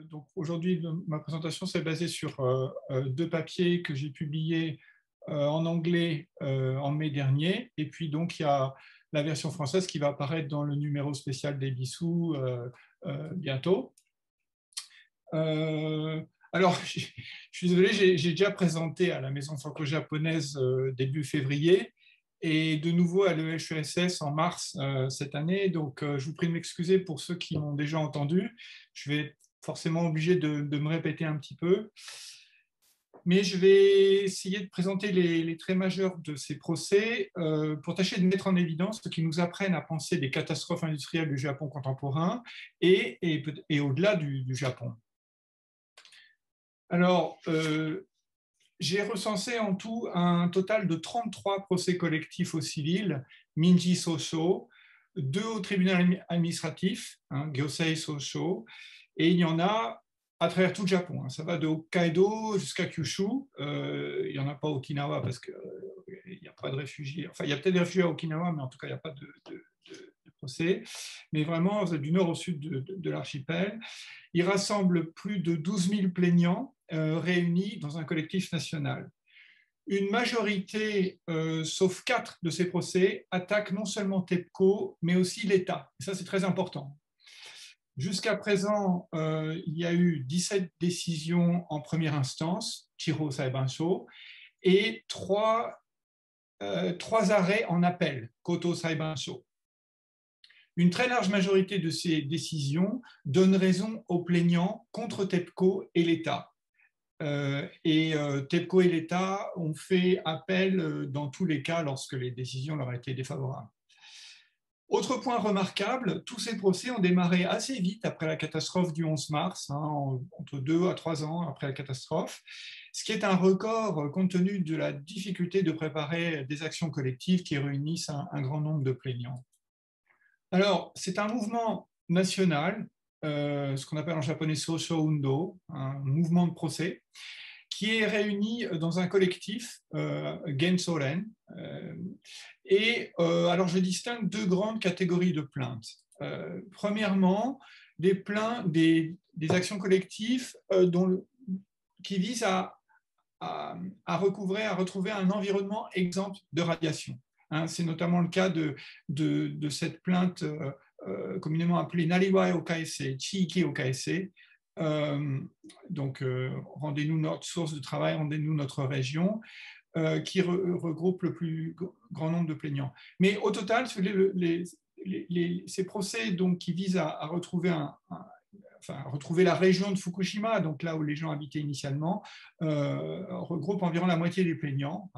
Donc aujourd'hui, ma présentation s'est basée sur deux papiers que j'ai publiés en anglais en mai dernier. Et puis donc, il y a la version française qui va apparaître dans le numéro spécial des Bissous bientôt. Alors, je suis désolé, j'ai déjà présenté à la Maison franco-japonaise début février et de nouveau à l'EHESS en mars cette année. Donc, je vous prie de m'excuser pour ceux qui m'ont déjà entendu. Je vais être forcément obligé de me répéter un petit peu. Mais je vais essayer de présenter les traits majeurs de ces procès pour tâcher de mettre en évidence ce qui nous apprennent à penser des catastrophes industrielles du Japon contemporain et au-delà du Japon. Alors, j'ai recensé en tout un total de 33 procès collectifs au civil, Minji Sosho, 2 au tribunal administratif, Gyosei Sosho, et il y en a à travers tout le Japon. Ça va de Hokkaido jusqu'à Kyushu. Il n'y en a pas à Okinawa parce qu'il n'y a pas de réfugiés. Enfin, il y a peut-être des réfugiés à Okinawa, mais en tout cas, il n'y a pas de procès. Mais vraiment, du nord au sud de l'archipel. Il rassemble plus de 12 000 plaignants réunis dans un collectif national. Une majorité, sauf 4 de ces procès, attaquent non seulement TEPCO, mais aussi l'État. Et ça, c'est très important. Jusqu'à présent, il y a eu 17 décisions en première instance, Chiro Saibansho, et 3 arrêts en appel, Koto Saibansho. Une très large majorité de ces décisions donne raison aux plaignants contre TEPCO et l'État. TEPCO et l'État ont fait appel dans tous les cas lorsque les décisions leur étaient défavorables. Autre point remarquable, tous ces procès ont démarré assez vite après la catastrophe du 11 mars, entre 2 à 3 ans après la catastrophe, ce qui est un record compte tenu de la difficulté de préparer des actions collectives qui réunissent un grand nombre de plaignants. Alors, c'est un mouvement national, ce qu'on appelle en japonais Sosho Undo, un mouvement de procès, qui est réuni dans un collectif, Gensoren. Alors, je distingue 2 grandes catégories de plaintes. Premièrement, des actions collectives qui visent à retrouver un environnement exempt de radiation. C'est notamment le cas de cette plainte communément appelée Nariwa Okaese, Chiiki Okaese. Donc, rendez-nous notre source de travail, rendez-nous notre région, qui regroupe le plus grand nombre de plaignants. Mais au total, ces procès donc, qui visent à retrouver retrouver la région de Fukushima, donc là où les gens habitaient initialement, regroupent environ la moitié des plaignants.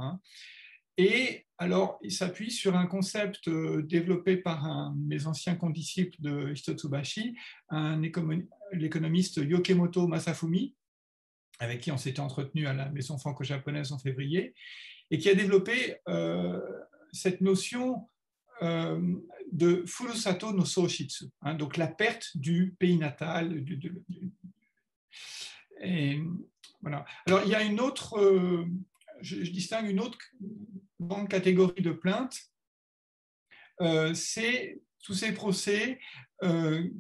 Et alors, il s'appuie sur un concept développé par un de mes anciens condisciples de Hitotsubashi, l'économiste Yokemoto Masafumi, avec qui on s'était entretenu à la Maison franco-japonaise en février, et qui a développé cette notion de Furusato no Soshitsu, donc la perte du pays natal. Et voilà. Alors, il y a une autre... je distingue une autre grande catégorie de plaintes, c'est tous ces procès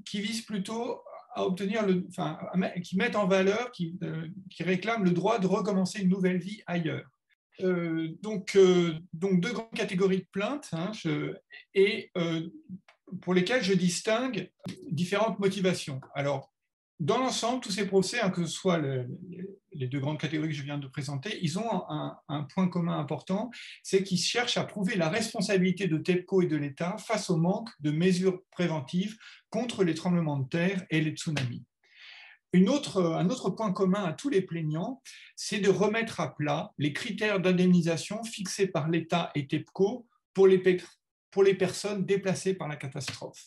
qui visent plutôt à obtenir, qui mettent en valeur, qui réclament le droit de recommencer une nouvelle vie ailleurs. Donc 2 grandes catégories de plaintes, pour lesquelles je distingue différentes motivations. Alors, dans l'ensemble, tous ces procès, que ce soit les 2 grandes catégories que je viens de présenter, ils ont un point commun important, c'est qu'ils cherchent à prouver la responsabilité de TEPCO et de l'État face au manque de mesures préventives contre les tremblements de terre et les tsunamis. Un autre point commun à tous les plaignants, c'est de remettre à plat les critères d'indemnisation fixés par l'État et TEPCO pour les personnes déplacées par la catastrophe.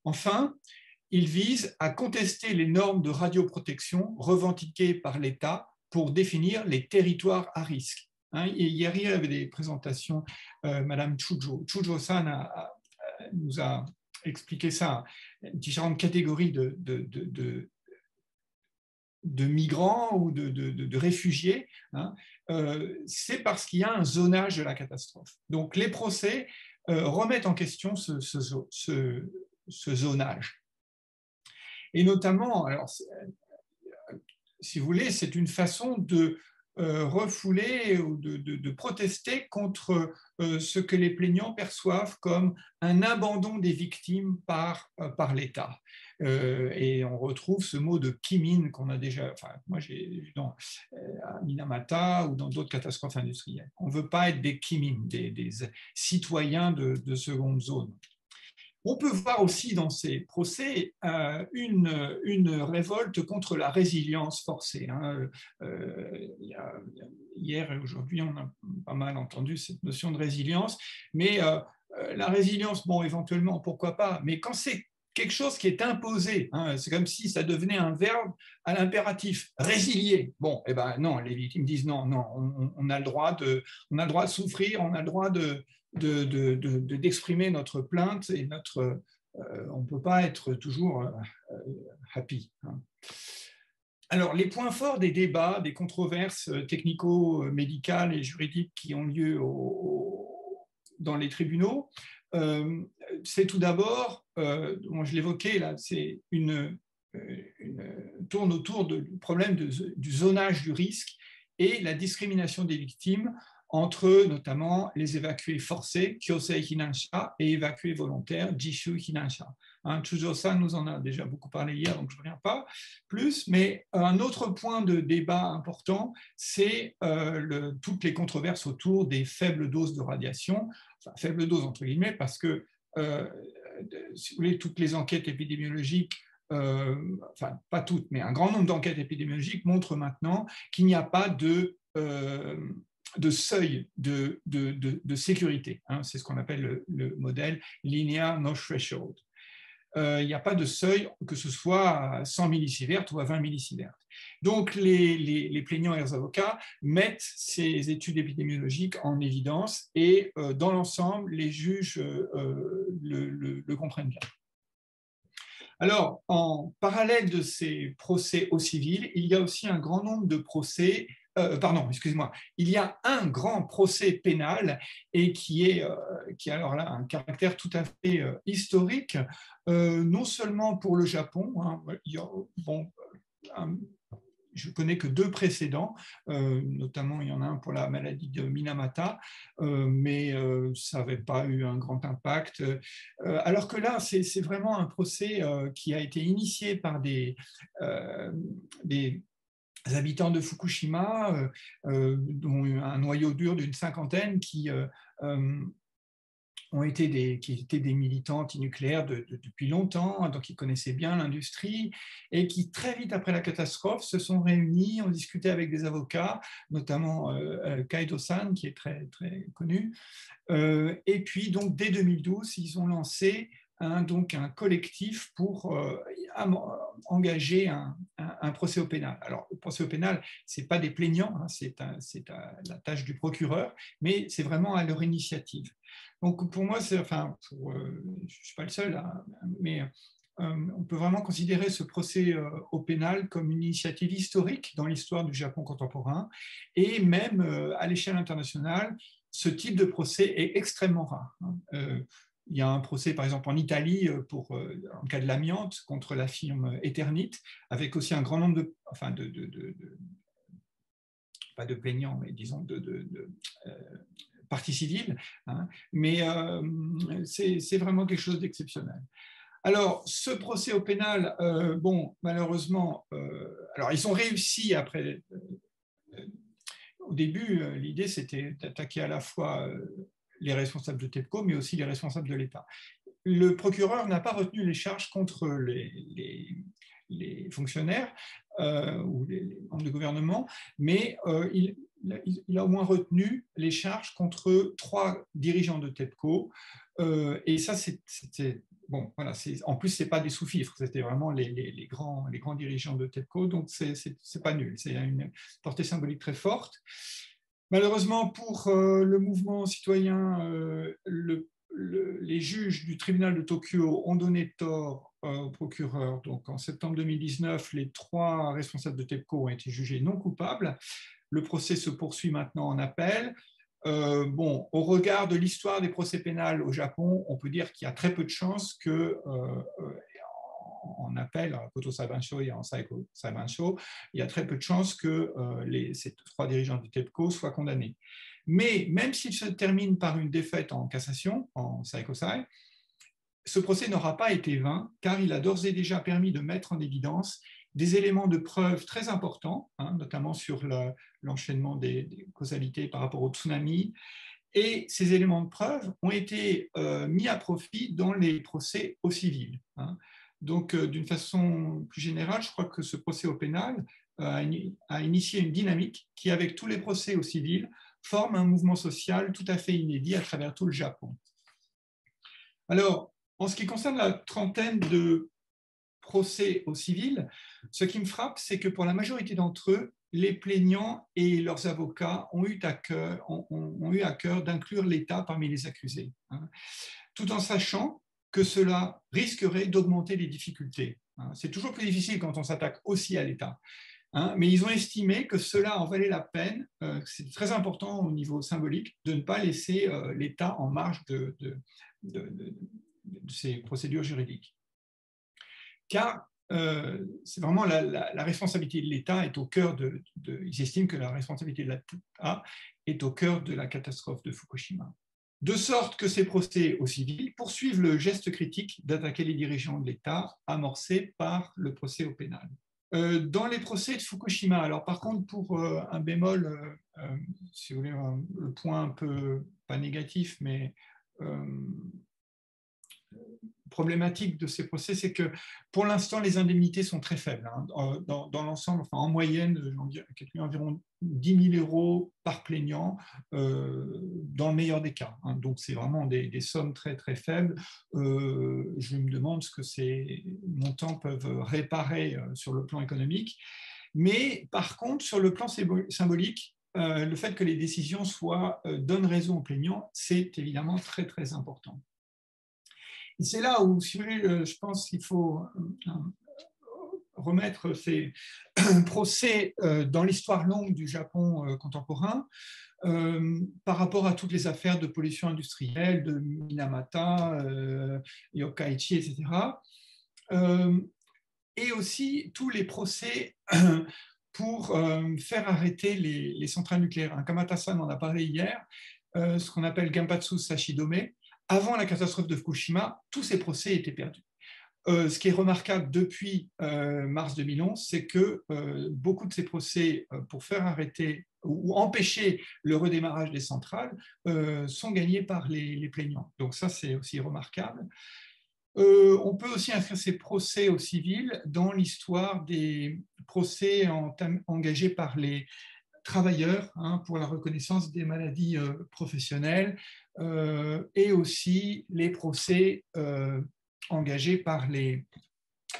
Enfin, il vise à contester les normes de radioprotection revendiquées par l'État pour définir les territoires à risque. Hier, il y avait des présentations, Madame Chujo-san nous a expliqué ça, différentes catégories de migrants ou de réfugiés, c'est parce qu'il y a un zonage de la catastrophe. Donc les procès remettent en question ce zonage. Et notamment, alors, si vous voulez, c'est une façon de refouler ou de protester contre ce que les plaignants perçoivent comme un abandon des victimes par l'État. Et on retrouve ce mot de kimin qu'on a déjà, enfin, moi j'ai vu à Minamata ou dans d'autres catastrophes industrielles. On ne veut pas être des kimin, des citoyens de seconde zone. On peut voir aussi dans ces procès une révolte contre la résilience forcée. Hier et aujourd'hui, on a pas mal entendu cette notion de résilience, mais la résilience, bon, éventuellement, pourquoi pas, mais quand c'est quelque chose qui est imposé, c'est comme si ça devenait un verbe à l'impératif, résilier. Bon, eh ben non, les victimes disent non, non, on a le droit de souffrir, on a le droit d'exprimer notre plainte et on ne peut pas être toujours happy. Alors, les points forts des débats, des controverses technico-médicales et juridiques qui ont lieu dans les tribunaux, c'est tout d'abord, je l'évoquais là, c'est tourne autour du problème du zonage du risque et la discrimination des victimes entre notamment les évacués forcés, Kyosei Hinansha, et évacués volontaires, Jishu Hinansha. Chujo-san nous en a déjà beaucoup parlé hier, donc je ne reviens pas plus, mais un autre point de débat important, c'est toutes les controverses autour des faibles doses de radiation, enfin faibles doses entre guillemets, parce que, si vous voulez, toutes les enquêtes épidémiologiques enfin pas toutes, mais un grand nombre d'enquêtes épidémiologiques montrent maintenant qu'il n'y a pas de seuil de sécurité. C'est ce qu'on appelle le modèle linear no threshold. Il n'y a pas de seuil, que ce soit à 100 millisieverts ou à 20 millisieverts. Donc, les plaignants et leurs avocats mettent ces études épidémiologiques en évidence et, dans l'ensemble, les juges le comprennent bien. Alors, en parallèle de ces procès au civil, il y a aussi un grand nombre de procès il y a un grand procès pénal et qui a alors là un caractère tout à fait historique, non seulement pour le Japon, je connais que 2 précédents, notamment il y en a un pour la maladie de Minamata, mais ça n'avait pas eu un grand impact. Alors que là, c'est vraiment un procès qui a été initié par des habitants de Fukushima, dont un noyau dur d'une cinquantaine qui étaient des militants antinucléaires depuis longtemps, donc ils connaissaient bien l'industrie, et qui très vite après la catastrophe se sont réunis, ont discuté avec des avocats, notamment Kaido-san, qui est très, très connu, et puis donc dès 2012, ils ont lancé un collectif pour engager un procès au pénal. Alors, le procès au pénal, ce n'est pas des plaignants, c'est la tâche du procureur, mais c'est vraiment à leur initiative. Donc, pour moi, je ne suis pas le seul, mais on peut vraiment considérer ce procès au pénal comme une initiative historique dans l'histoire du Japon contemporain, et même à l'échelle internationale, ce type de procès est extrêmement rare. Il y a un procès, par exemple, en Italie, en cas de l'amiante, contre la firme Eternit, avec aussi un grand nombre pas de plaignants, mais disons parties civiles, mais c'est vraiment quelque chose d'exceptionnel. Alors, ce procès au pénal, malheureusement, alors ils ont réussi après. Au début, l'idée, c'était d'attaquer à la fois les responsables de TEPCO, mais aussi les responsables de l'État. Le procureur n'a pas retenu les charges contre les fonctionnaires ou les membres du gouvernement, mais il a au moins retenu les charges contre 3 dirigeants de TEPCO. Et ça, c'était... Bon, voilà, en plus, ce n'est pas des sous-fifres, c'était vraiment les grands dirigeants de TEPCO, donc ce n'est pas nul, c'est une portée symbolique très forte. Malheureusement, pour le mouvement citoyen, les juges du tribunal de Tokyo ont donné tort au procureur. Donc, en septembre 2019, les 3 responsables de TEPCO ont été jugés non coupables. Le procès se poursuit maintenant en appel. Au regard de l'histoire des procès pénals au Japon, on peut dire qu'il y a très peu de chances que, en appel, à Koto Saibansho et en Saiko Saibansho, il y a très peu de chances que ces 3 dirigeants du TEPCO soient condamnés. Mais même s'il se termine par une défaite en cassation, en Saiko Sai, ce procès n'aura pas été vain, car il a d'ores et déjà permis de mettre en évidence des éléments de preuve très importants, notamment sur l'enchaînement des causalités par rapport au tsunami. Et ces éléments de preuve ont été mis à profit dans les procès au civil. Donc, d'une façon plus générale, je crois que ce procès au pénal a initié une dynamique qui, avec tous les procès au civil, forme un mouvement social tout à fait inédit à travers tout le Japon. Alors, en ce qui concerne la trentaine de procès au civil, ce qui me frappe, c'est que pour la majorité d'entre eux, les plaignants et leurs avocats ont eu à cœur d'inclure l'État parmi les accusés, tout en sachant que cela risquerait d'augmenter les difficultés. C'est toujours plus difficile quand on s'attaque aussi à l'État. Mais ils ont estimé que cela en valait la peine. C'est très important au niveau symbolique de ne pas laisser l'État en marge de ces procédures juridiques. Car c'est vraiment la responsabilité de l'État est au cœur ils estiment que la responsabilité de l'État est au cœur de la catastrophe de Fukushima. De sorte que ces procès au civil poursuivent le geste critique d'attaquer les dirigeants de l'État amorcé par le procès au pénal. Dans les procès de Fukushima, alors par contre pour un bémol, si vous voulez, le point un peu, pas négatif, mais problématique de ces procès, c'est que pour l'instant, les indemnités sont très faibles. Dans l'ensemble, enfin, en moyenne, environ 10 000 € par plaignant, dans le meilleur des cas. Donc, c'est vraiment des sommes très, très faibles. Je me demande ce que ces montants peuvent réparer sur le plan économique. Mais par contre, sur le plan symbolique, le fait que les décisions donnent raison aux plaignants, c'est évidemment très, très important. C'est là où, si vous voulez, je pense qu'il faut remettre ces procès dans l'histoire longue du Japon contemporain par rapport à toutes les affaires de pollution industrielle, de Minamata, Yokkaichi, etc. Et aussi tous les procès pour faire arrêter les centrales nucléaires. Kamata-san en a parlé hier, ce qu'on appelle Genpatsu Sashidome. Avant la catastrophe de Fukushima, tous ces procès étaient perdus. Ce qui est remarquable depuis mars 2011, c'est que beaucoup de ces procès pour faire arrêter ou empêcher le redémarrage des centrales sont gagnés par les plaignants. Donc ça, c'est aussi remarquable. On peut aussi inscrire ces procès au civil dans l'histoire des procès engagés par les travailleurs pour la reconnaissance des maladies professionnelles et aussi les procès engagés par les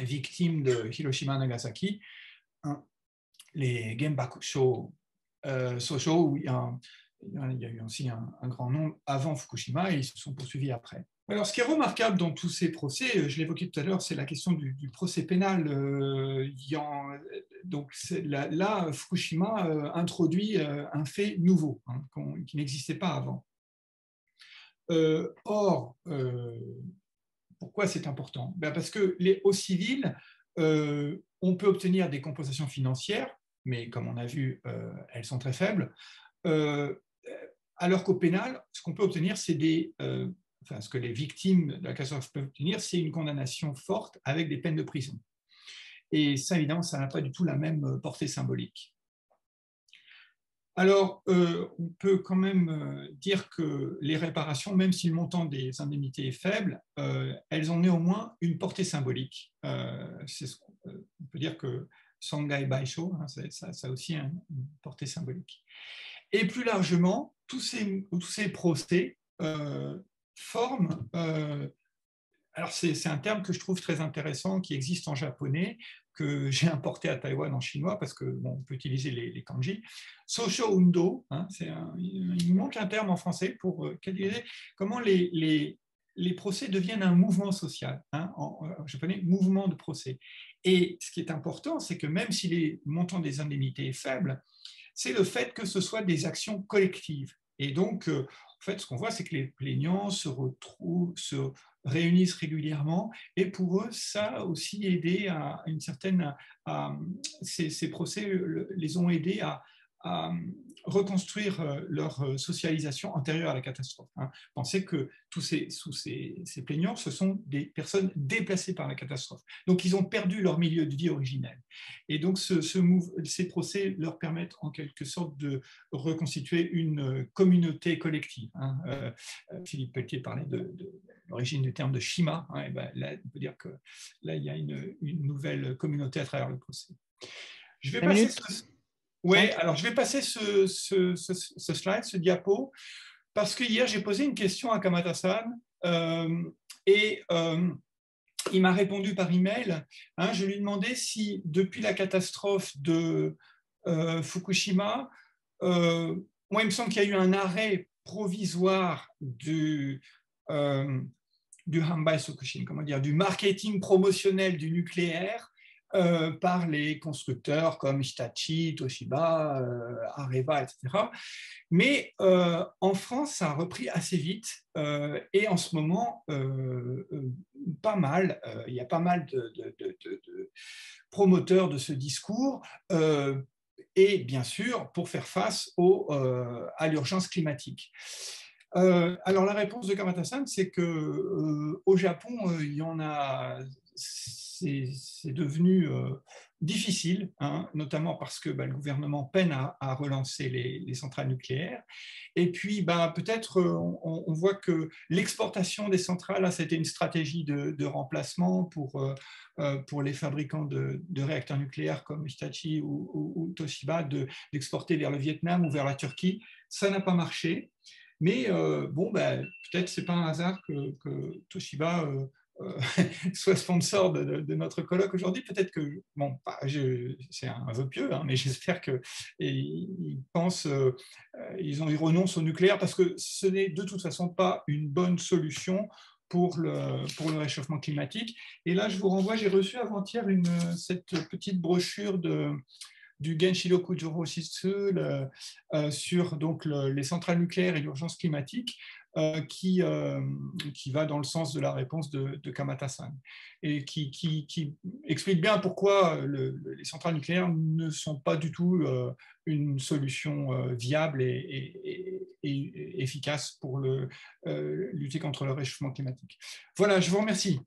victimes de Hiroshima et Nagasaki, les Genbakusho Sosho, où il y a eu aussi un grand nombre avant Fukushima et ils se sont poursuivis après. Alors, ce qui est remarquable dans tous ces procès, je l'évoquais tout à l'heure, c'est la question du procès pénal. Donc là, Fukushima introduit un fait nouveau qui n'existait pas avant. Or, pourquoi c'est important? Parce que au civil, on peut obtenir des compensations financières, mais comme on a vu, elles sont très faibles. Alors qu'au pénal, ce qu'on peut obtenir, c'est ce que les victimes de la catastrophe peuvent obtenir, c'est une condamnation forte avec des peines de prison. Et ça, évidemment, ça n'a pas du tout la même portée symbolique. Alors, on peut quand même dire que les réparations, même si le montant des indemnités est faible, elles ont néanmoins une portée symbolique. On peut dire que Sangai Baisho, ça a aussi une portée symbolique. Et plus largement, tous ces procès forment... alors, c'est un terme que je trouve très intéressant, qui existe en japonais, que j'ai importé à Taïwan en chinois, parce qu'on peut utiliser les kanji. Sosho Undo, il nous manque un terme en français pour qualifier comment les procès deviennent un mouvement social. En japonais, mouvement de procès. Et ce qui est important, c'est que même si les montants des indemnités est faible, c'est le fait que ce soit des actions collectives. Et donc, en fait, ce qu'on voit, c'est que les plaignants se réunissent régulièrement. Et pour eux, ça a aussi aidé à une certaine... ces procès les ont aidés à reconstruire leur socialisation antérieure à la catastrophe. Pensez que tous ces plaignants, ce sont des personnes déplacées par la catastrophe. Donc, ils ont perdu leur milieu de vie originel. Et donc, ces procès leur permettent en quelque sorte de reconstituer une communauté collective. Philippe Pelletier parlait de l'origine du terme de Shima. Et ben là, on peut dire que là, il y a une nouvelle communauté à travers le procès. Je vais passer ouais, alors je vais passer ce slide, ce diapo, parce que hier j'ai posé une question à Kamata-san et il m'a répondu par email. Je lui demandais si depuis la catastrophe de Fukushima, moi il me semble qu'il y a eu un arrêt provisoire du Hanbai Sokushin, comment dire, du marketing promotionnel du nucléaire par les constructeurs comme Hitachi, Toshiba, Areva, etc. Mais en France, ça a repris assez vite et en ce moment, pas mal. Il y a pas mal de promoteurs de ce discours et bien sûr pour faire face à l'urgence climatique. Alors la réponse de Kamata-san, c'est que au Japon, il y en a, c'est devenu difficile, notamment parce que le gouvernement peine à relancer les centrales nucléaires. Et puis peut-être on voit que l'exportation des centrales, là, c'était une stratégie de remplacement pour les fabricants de réacteurs nucléaires comme Hitachi ou Toshiba, d'exporter vers le Vietnam ou vers la Turquie. Ça n'a pas marché. Mais peut-être c'est pas un hasard que Toshiba soit sponsor de notre colloque aujourd'hui. Peut-être que, c'est un vœu pieux, mais j'espère qu'ils pensent, ils renoncent au nucléaire parce que ce n'est de toute façon pas une bonne solution pour le réchauffement climatique. Et là, je vous renvoie, j'ai reçu avant-hier cette petite brochure du Genshiroku Jōhōshitsu sur donc, les centrales nucléaires et l'urgence climatique qui va dans le sens de la réponse de Kamata-san et qui explique bien pourquoi les centrales nucléaires ne sont pas du tout une solution viable et efficace pour lutter contre le réchauffement climatique. Voilà, je vous remercie.